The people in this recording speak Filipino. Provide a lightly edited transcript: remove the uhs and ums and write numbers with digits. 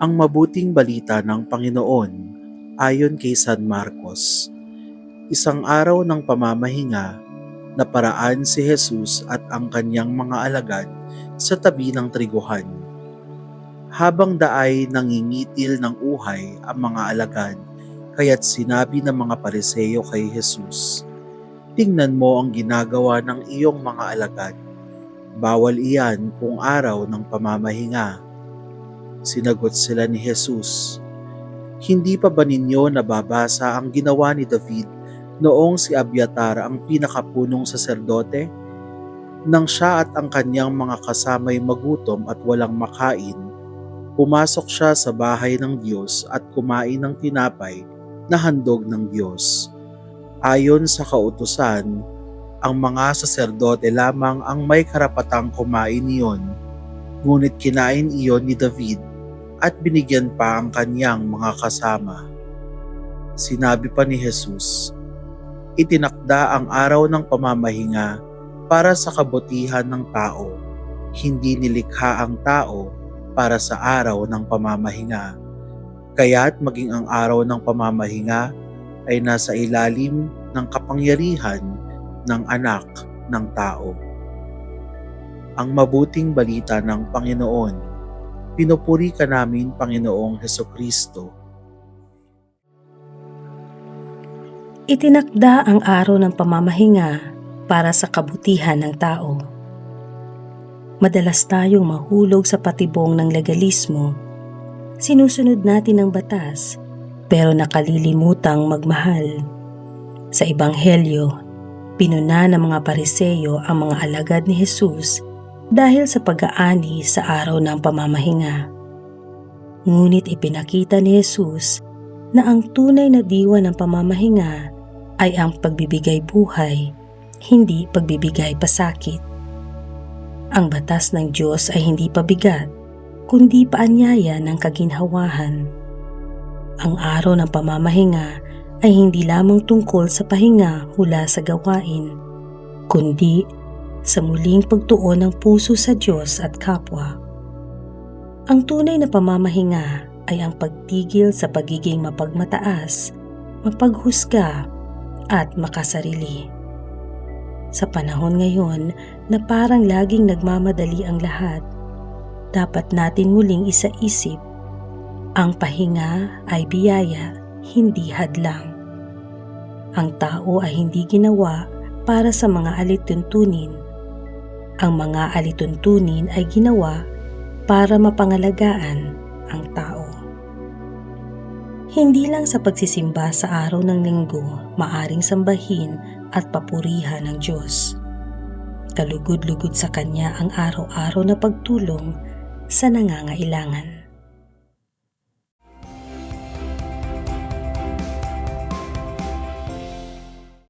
Ang mabuting balita ng Panginoon ayon kay San Marcos. Isang araw ng pamamahinga, naparaan si Jesus at ang kanyang mga alagad sa tabi ng triguhan. Habang daay nangingitil ng uhay ang mga alagad, kaya't sinabi ng mga Pariseo kay Jesus, "Tingnan mo ang ginagawa ng iyong mga alagad. Bawal iyan kung araw ng pamamahinga." Sinagot sila ni Jesus, "Hindi pa ba ninyo nababasa ang ginawa ni David noong si Abiatar ang pinakapunong saserdote? Nang siya at ang kanyang mga kasamay magutom at walang makain, pumasok siya sa bahay ng Diyos at kumain ng tinapay na handog ng Diyos. Ayon sa kautusan, ang mga saserdote lamang ang may karapatang kumain iyon, ngunit kinain iyon ni David at binigyan pa ang kanyang mga kasama." Sinabi pa ni Jesus, "Itinakda ang araw ng pamamahinga para sa kabutihan ng tao. Hindi nilikha ang tao para sa araw ng pamamahinga. Kaya't maging ang araw ng pamamahinga ay nasa ilalim ng kapangyarihan ng anak ng tao." Ang mabuting balita ng Panginoon. Pinupuri ka namin, Panginoong Hesukristo. Itinakda ang araw ng pamamahinga para sa kabutihan ng tao. Madalas tayong mahulog sa patibong ng legalismo. Sinusunod natin ang batas, pero nakalilimutang magmahal. Sa Ebanghelyo, pinuna ng mga Pariseo ang mga alagad ni Jesus dahil sa pag-aani sa araw ng pamamahinga. Ngunit ipinakita ni Jesus na ang tunay na diwa ng pamamahinga ay ang pagbibigay buhay, hindi pagbibigay pasakit. Ang batas ng Diyos ay hindi pabigat, kundi paanyaya ng kaginhawahan. Ang araw ng pamamahinga ay hindi lamang tungkol sa pahinga mula sa gawain, kundi sa muling pagtuon ng puso sa Diyos at kapwa. Ang tunay na pamamahinga ay ang pagtigil sa pagiging mapagmataas, mapaghusga at makasarili. Sa panahon ngayon na parang laging nagmamadali ang lahat, dapat natin muling isaisip, ang pahinga ay biyaya, hindi hadlang. Ang tao ay hindi ginawa para sa mga alituntunin. Ang mga alituntunin ay ginawa para mapangalagaan ang tao. Hindi lang sa pagsisimba sa araw ng linggo maaring sambahin at papurihan ng Diyos. Kalugod-lugod sa Kanya ang araw-araw na pagtulong sa nangangailangan.